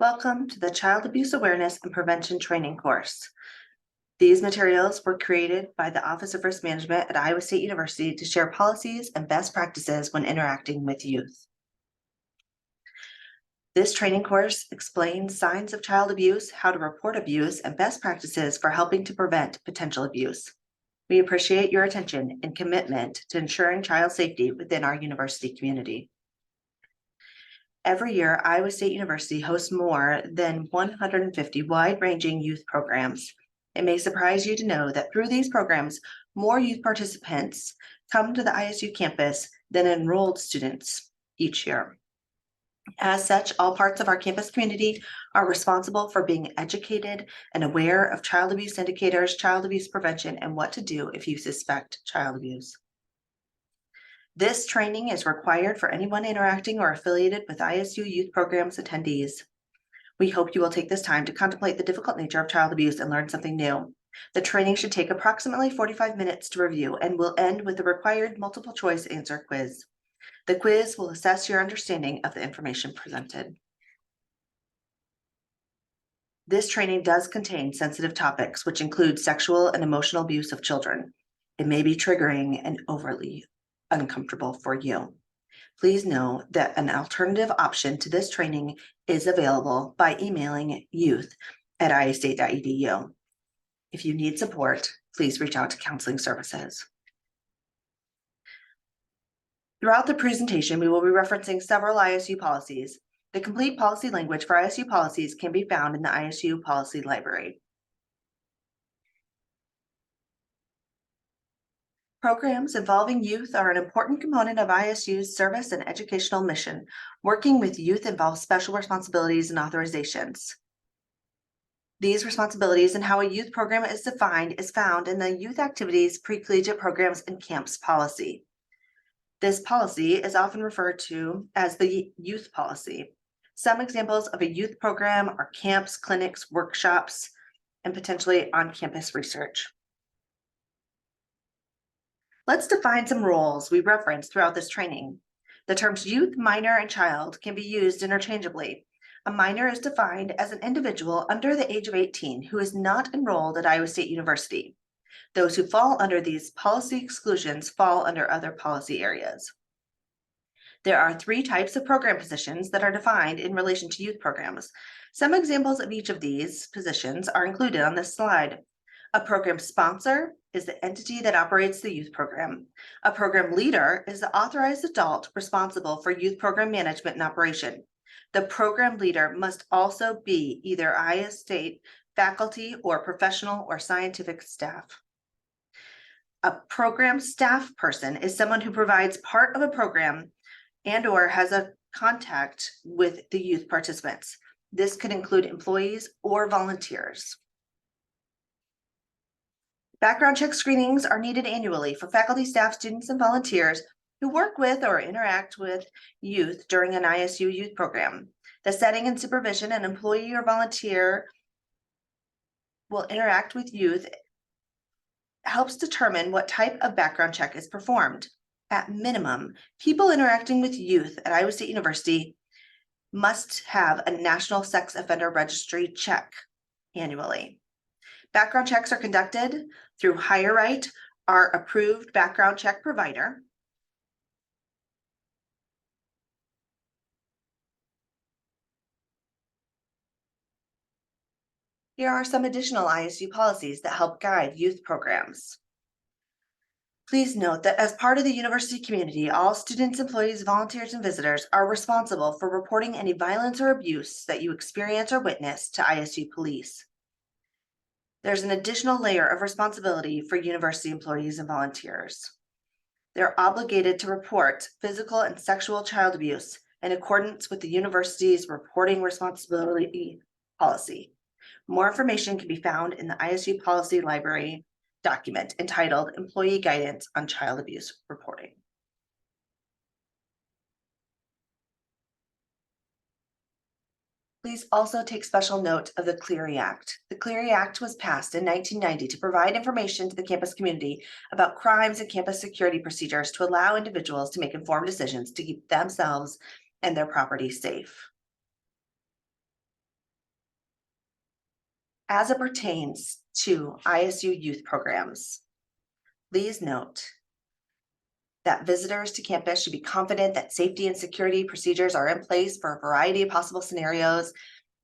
Welcome to the Child Abuse Awareness and Prevention Training course. These materials were created by the Office of Risk Management at Iowa State University to share policies and best practices when interacting with youth. This training course explains signs of child abuse, how to report abuse, and best practices for helping to prevent potential abuse. We appreciate your attention and commitment to ensuring child safety within our university community. Every year, Iowa State University hosts more than 150 wide-ranging youth programs. It may surprise you to know that through these programs, more youth participants come to the ISU campus than enrolled students each year. As such, all parts of our campus community are responsible for being educated and aware of child abuse indicators, child abuse prevention, and what to do if you suspect child abuse. This training is required for anyone interacting or affiliated with ISU youth programs attendees. We hope you will take this time to contemplate the difficult nature of child abuse and learn something new. The training should take approximately 45 minutes to review and will end with the required multiple choice answer quiz. The quiz will assess your understanding of the information presented. This training does contain sensitive topics, which include sexual and emotional abuse of children. It may be triggering and overly uncomfortable for you. Please know that an alternative option to this training is available by emailing youth@iastate.edu. If you need support, please reach out to counseling services. Throughout the presentation, we will be referencing several ISU policies. The complete policy language for ISU policies can be found in the ISU Policy Library. Programs involving youth are an important component of ISU's service and educational mission. Working with youth involves special responsibilities and authorizations. These responsibilities and how a youth program is defined is found in the Youth Activities, Pre-Collegiate Programs, and Camps policy. This policy is often referred to as the youth policy. Some examples of a youth program are camps, clinics, workshops, and potentially on-campus research. Let's define some roles we reference throughout this training. The terms youth, minor, and child can be used interchangeably. A minor is defined as an individual under the age of 18 who is not enrolled at Iowa State University. Those who fall under these policy exclusions fall under other policy areas. There are 3 types of program positions that are defined in relation to youth programs. Some examples of each of these positions are included on this slide. A program sponsor is the entity that operates the youth program. A program leader is the authorized adult responsible for youth program management and operation. The program leader must also be either Iowa State faculty or professional or scientific staff. A program staff person is someone who provides part of a program and or has a contact with the youth participants. This could include employees or volunteers. Background check screenings are needed annually for faculty, staff, students, and volunteers who work with or interact with youth during an ISU youth program. The setting and supervision an employee or volunteer will interact with youth helps determine what type of background check is performed. At minimum, people interacting with youth at Iowa State University must have a National Sex Offender Registry check annually. Background checks are conducted through HireRight, our approved background check provider. Here are some additional ISU policies that help guide youth programs. Please note that as part of the university community, all students, employees, volunteers, and visitors are responsible for reporting any violence or abuse that you experience or witness to ISU police. There's an additional layer of responsibility for university employees and volunteers. They're obligated to report physical and sexual child abuse in accordance with the university's reporting responsibility policy. More information can be found in the ISU Policy Library document entitled Employee Guidance on Child Abuse Reporting. Please also take special note of the Clery Act. The Clery Act was passed in 1990 to provide information to the campus community about crimes and campus security procedures to allow individuals to make informed decisions to keep themselves and their property safe. As it pertains to ISU youth programs, please note that visitors to campus should be confident that safety and security procedures are in place for a variety of possible scenarios,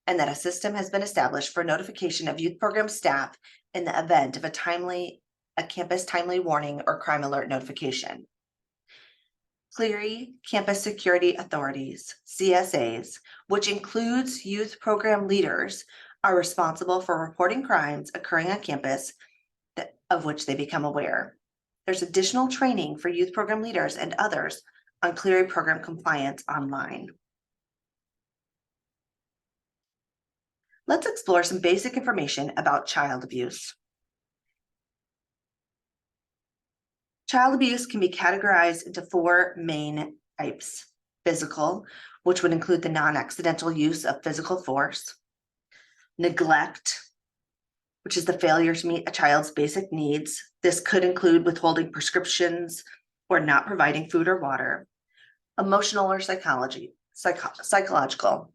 and that a system has been established for notification of youth program staff in the event of a campus timely warning or crime alert notification. Clery Campus Security Authorities, CSAs, which includes youth program leaders, are responsible for reporting crimes occurring on campus of which they become aware. There's additional training for youth program leaders and others on Clery program compliance online. Let's explore some basic information about child abuse. Child abuse can be categorized into four main types: physical, which would include the non-accidental use of physical force; neglect, which is the failure to meet a child's basic needs. This could include withholding prescriptions or not providing food or water; emotional or psychological.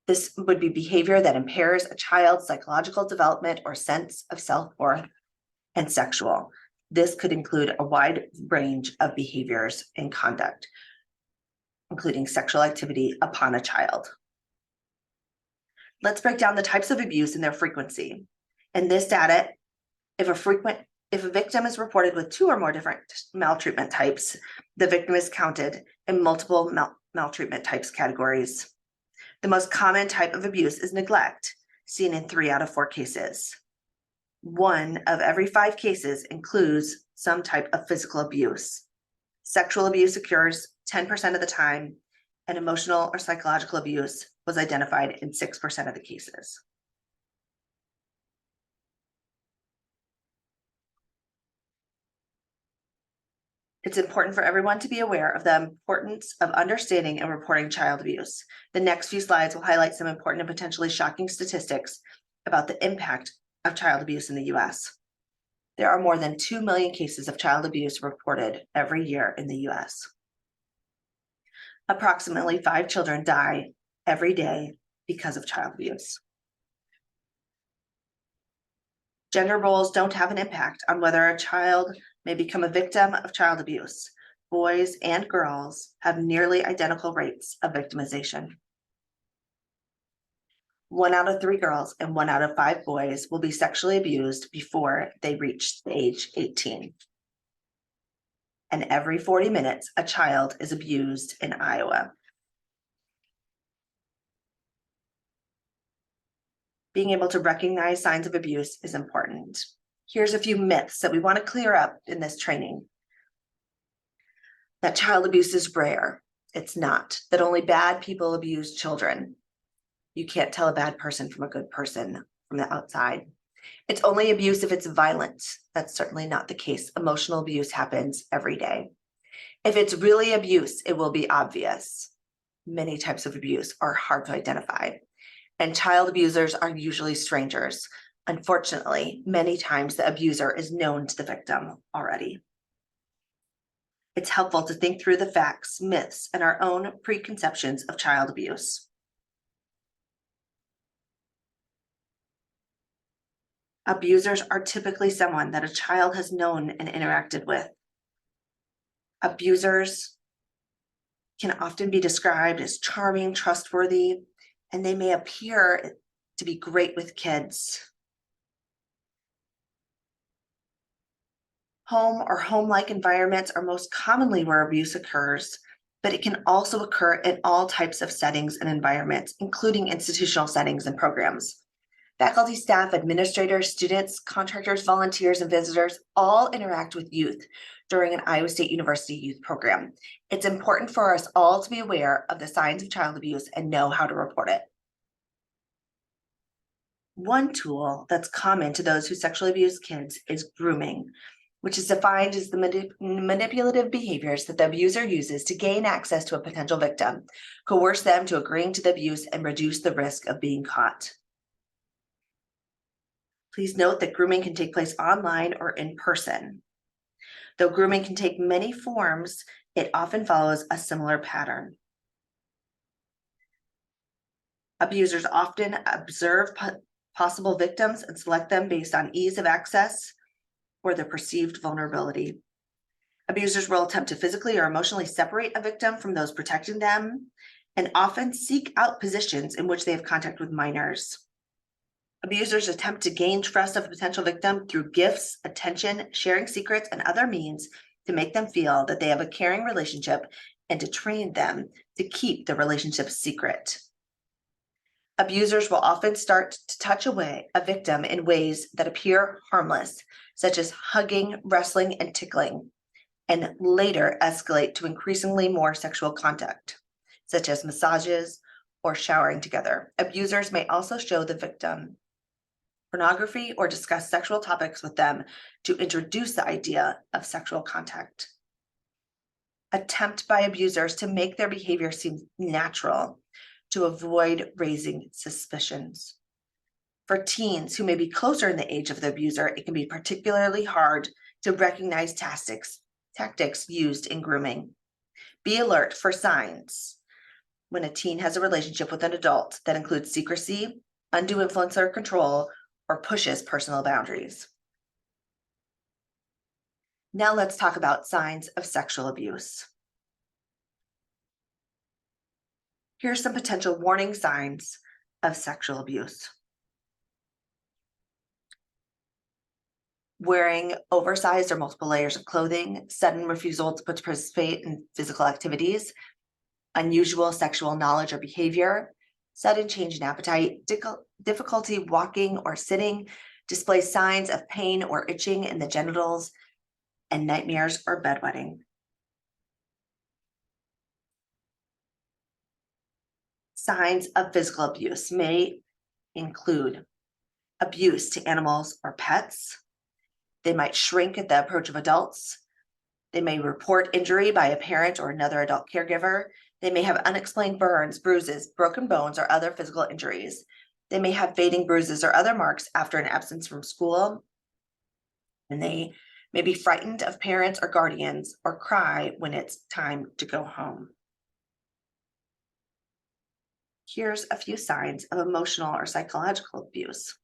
This would be behavior that impairs a child's psychological development or sense of self-worth; and sexual. This could include a wide range of behaviors and conduct, including sexual activity upon a child. Let's break down the types of abuse and their frequency. In this data, if a victim is reported with two or more different maltreatment types, the victim is counted in multiple maltreatment types categories. The most common type of abuse is neglect, seen in 3 out of 4 cases. 1 of every 5 cases includes some type of physical abuse. Sexual abuse occurs 10% of the time, and emotional or psychological abuse was identified in 6% of the cases. It's important for everyone to be aware of the importance of understanding and reporting child abuse. The next few slides will highlight some important and potentially shocking statistics about the impact of child abuse in the US. There are more than 2 million cases of child abuse reported every year in the US. Approximately 5 children die every day because of child abuse. Gender roles don't have an impact on whether a child may become a victim of child abuse. Boys and girls have nearly identical rates of victimization. 1 out of 3 girls and 1 out of 5 boys will be sexually abused before they reach age 18. And every 40 minutes, a child is abused in Iowa. Being able to recognize signs of abuse is important. Here's a few myths that we want to clear up in this training. That child abuse is rare. It's not. That only bad people abuse children. You can't tell a bad person from a good person from the outside. It's only abuse if it's violent. That's certainly not the case. Emotional abuse happens every day. If it's really abuse, it will be obvious. Many types of abuse are hard to identify, and child abusers are usually strangers. Unfortunately, many times the abuser is known to the victim already. It's helpful to think through the facts, myths, and our own preconceptions of child abuse. Abusers are typically someone that a child has known and interacted with. Abusers can often be described as charming, trustworthy, and they may appear to be great with kids. Home or home-like environments are most commonly where abuse occurs, but it can also occur in all types of settings and environments, including institutional settings and programs. Faculty, staff, administrators, students, contractors, volunteers, and visitors all interact with youth during an Iowa State University youth program. It's important for us all to be aware of the signs of child abuse and know how to report it. One tool that's common to those who sexually abuse kids is grooming, which is defined as the manipulative behaviors that the abuser uses to gain access to a potential victim, coerce them to agreeing to the abuse, and reduce the risk of being caught. Please note that grooming can take place online or in person. Though grooming can take many forms, it often follows a similar pattern. Abusers often observe possible victims and select them based on ease of access or their perceived vulnerability. Abusers will attempt to physically or emotionally separate a victim from those protecting them and often seek out positions in which they have contact with minors. Abusers attempt to gain trust of a potential victim through gifts, attention, sharing secrets, and other means to make them feel that they have a caring relationship and to train them to keep the relationship secret. Abusers will often start to touch away a victim in ways that appear harmless, such as hugging, wrestling, and tickling, and later escalate to increasingly more sexual contact, such as massages or showering together. Abusers may also show the victim pornography or discuss sexual topics with them to introduce the idea of sexual contact. Attempt by abusers to make their behavior seem natural to avoid raising suspicions. For teens who may be closer in the age of the abuser, it can be particularly hard to recognize tactics used in grooming. Be alert for signs when a teen has a relationship with an adult that includes secrecy, undue influence or control, or pushes personal boundaries. Now let's talk about signs of sexual abuse. Here are some potential warning signs of sexual abuse. Wearing oversized or multiple layers of clothing, sudden refusal to participate in physical activities, unusual sexual knowledge or behavior, sudden change in appetite, difficulty walking or sitting, display signs of pain or itching in the genitals, and nightmares or bedwetting. Signs of physical abuse may include abuse to animals or pets. They might shrink at the approach of adults. They may report injury by a parent or another adult caregiver. They may have unexplained burns, bruises, broken bones, or other physical injuries. They may have fading bruises or other marks after an absence from school. And they may be frightened of parents or guardians or cry when it's time to go home. Here's a few signs of emotional or psychological abuse.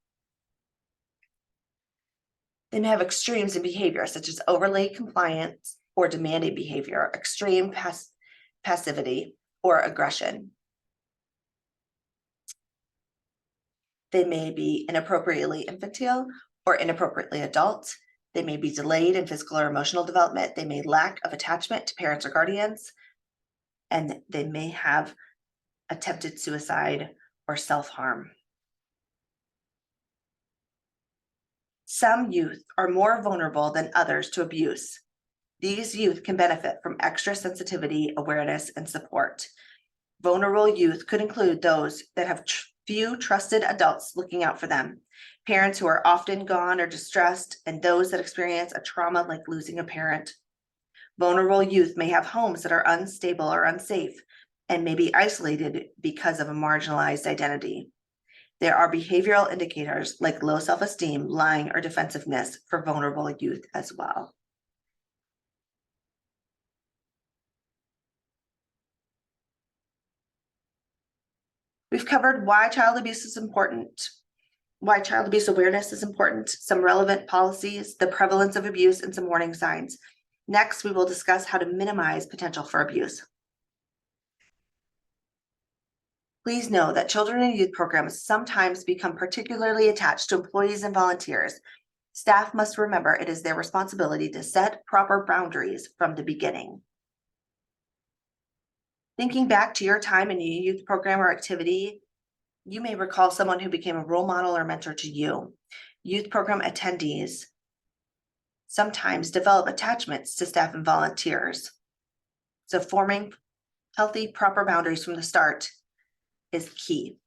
They may have extremes in behavior, such as overly compliance or demanding behavior, extreme passivity, or aggression. They may be inappropriately infantile or inappropriately adult. They may be delayed in physical or emotional development. They may lack of attachment to parents or guardians, and they may have attempted suicide or self-harm. Some youth are more vulnerable than others to abuse. These youth can benefit from extra sensitivity, awareness, and support. Vulnerable youth could include those that have few trusted adults looking out for them, parents who are often gone or distressed, and those that experience a trauma like losing a parent. Vulnerable youth may have homes that are unstable or unsafe and may be isolated because of a marginalized identity. There are behavioral indicators like low self-esteem, lying, or defensiveness for vulnerable youth as well. We've covered why child abuse is important, why child abuse awareness is important, some relevant policies, the prevalence of abuse, and some warning signs. Next, we will discuss how to minimize potential for abuse. Please know that children and youth programs sometimes become particularly attached to employees and volunteers. Staff must remember it is their responsibility to set proper boundaries from the beginning. Thinking back to your time in a youth program or activity, you may recall someone who became a role model or mentor to you. Youth program attendees sometimes develop attachments to staff and volunteers. So forming healthy, proper boundaries from the start is key.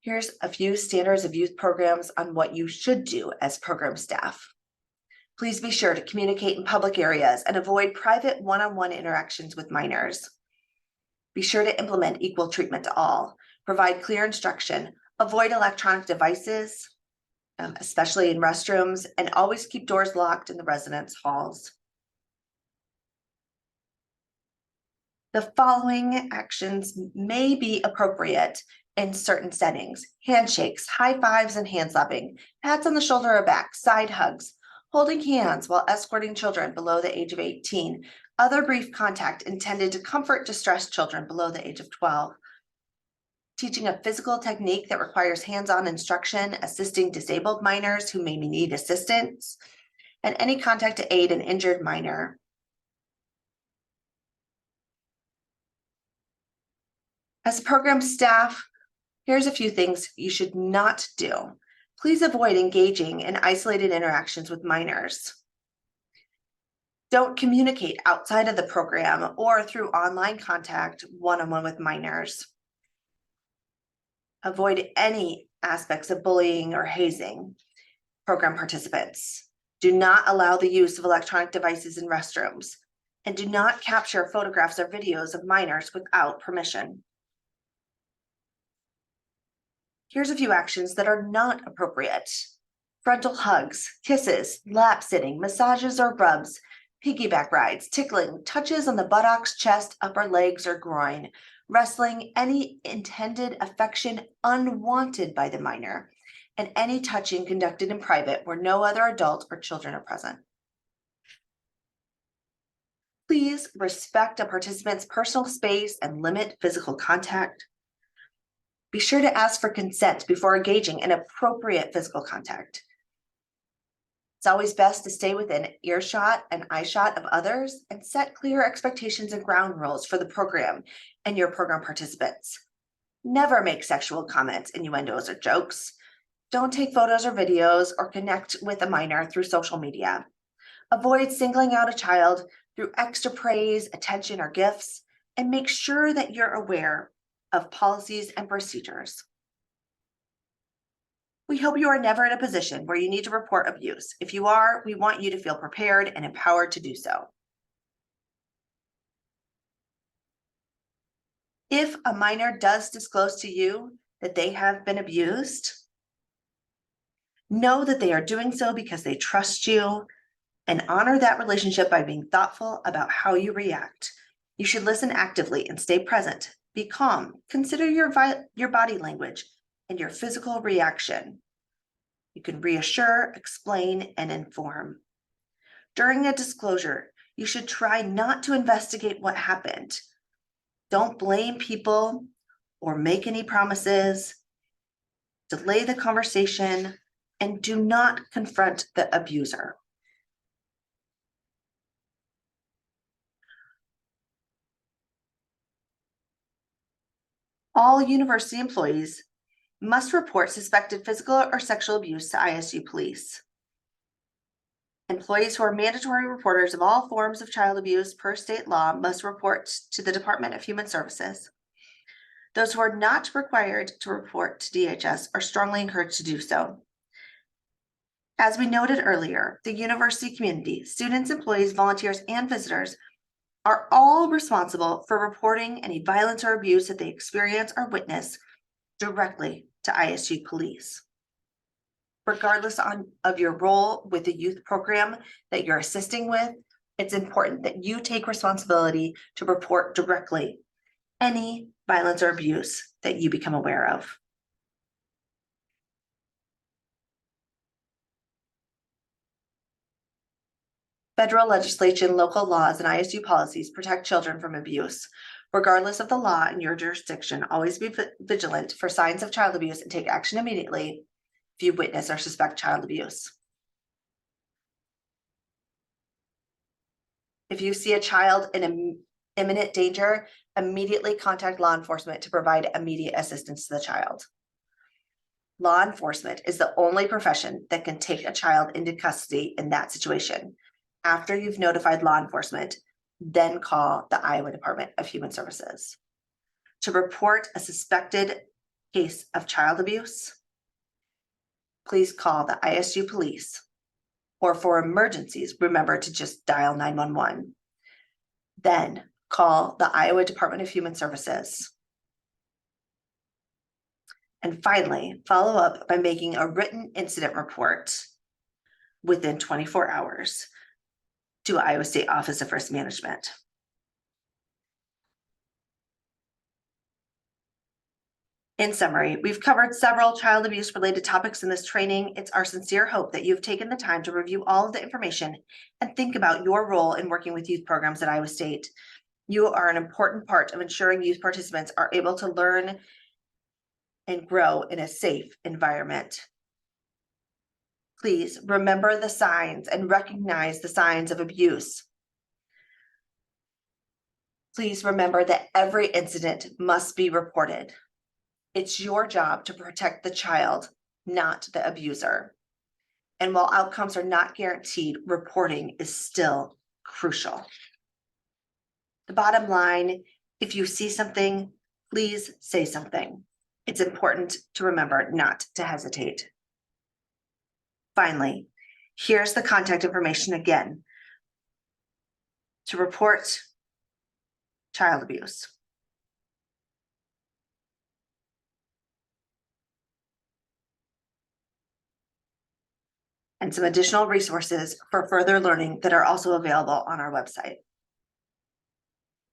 Here's a few standards of youth programs on what you should do as program staff. Please be sure to communicate in public areas and avoid private one-on-one interactions with minors. Be sure to implement equal treatment to all. Provide clear instruction. Avoid electronic devices, especially in restrooms, and always keep doors locked in the residence halls. The following actions may be appropriate in certain settings: handshakes, high fives, and hand slapping, pats on the shoulder or back, side hugs, holding hands while escorting children below the age of 18, other brief contact intended to comfort distressed children below the age of 12, teaching a physical technique that requires hands-on instruction, assisting disabled minors who may need assistance, and any contact to aid an injured minor. As program staff, here's a few things you should not do. Please avoid engaging in isolated interactions with minors. Don't communicate outside of the program or through online contact one-on-one with minors. Avoid any aspects of bullying or hazing program participants. Do not allow the use of electronic devices in restrooms, and do not capture photographs or videos of minors without permission. Here's a few actions that are not appropriate: frontal hugs, kisses, lap sitting, massages or rubs, piggyback rides, tickling, touches on the buttocks, chest, upper legs, or groin, wrestling, any intended affection unwanted by the minor, and any touching conducted in private where no other adult or children are present. Please respect a participant's personal space and limit physical contact. Be sure to ask for consent before engaging in appropriate physical contact. It's always best to stay within earshot and eyeshot of others and set clear expectations and ground rules for the program and your program participants. Never make sexual comments, innuendos, or jokes. Don't take photos or videos or connect with a minor through social media. Avoid singling out a child through extra praise, attention, or gifts, and make sure that you're aware of policies and procedures. We hope you are never in a position where you need to report abuse. If you are, we want you to feel prepared and empowered to do so. If a minor does disclose to you that they have been abused, know that they are doing so because they trust you, and honor that relationship by being thoughtful about how you react. You should listen actively and stay present. Be calm. Consider your body language and your physical reaction. You can reassure, explain, and inform. During a disclosure, you should try not to investigate what happened. Don't blame people or make any promises. Delay the conversation and do not confront the abuser. All university employees must report suspected physical or sexual abuse to ISU police. Employees who are mandatory reporters of all forms of child abuse per state law must report to the Department of Human Services. Those who are not required to report to DHS are strongly encouraged to do so. As we noted earlier, the university community, students, employees, volunteers, and visitors are all responsible for reporting any violence or abuse that they experience or witness directly to ISU police. Regardless of your role with the youth program that you're assisting with, it's important that you take responsibility to report directly any violence or abuse that you become aware of. Federal legislation, local laws, and ISU policies protect children from abuse. Regardless of the law in your jurisdiction, always be vigilant for signs of child abuse and take action immediately if you witness or suspect child abuse. If you see a child in imminent danger, immediately contact law enforcement to provide immediate assistance to the child. Law enforcement is the only profession that can take a child into custody in that situation. After you've notified law enforcement, then call the Iowa Department of Human Services. To report a suspected case of child abuse, please call the ISU police, or for emergencies, remember to just dial 911. Then call the Iowa Department of Human Services. And finally, follow up by making a written incident report within 24 hours to Iowa State Office of Risk Management. In summary, we've covered several child abuse related topics in this training. It's our sincere hope that you've taken the time to review all of the information and think about your role in working with youth programs at Iowa State. You are an important part of ensuring youth participants are able to learn and grow in a safe environment. Please remember the signs and recognize the signs of abuse. Please remember that every incident must be reported. It's your job to protect the child, not the abuser. And while outcomes are not guaranteed, reporting is still crucial. The bottom line, if you see something, please say something. It's important to remember not to hesitate. Finally, here's the contact information again to report child abuse. And some additional resources for further learning that are also available on our website.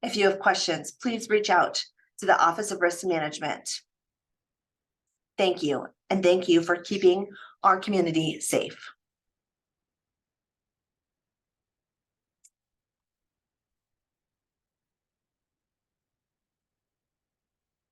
If you have questions, please reach out to the Office of Risk Management. Thank you, and thank you for keeping our community safe.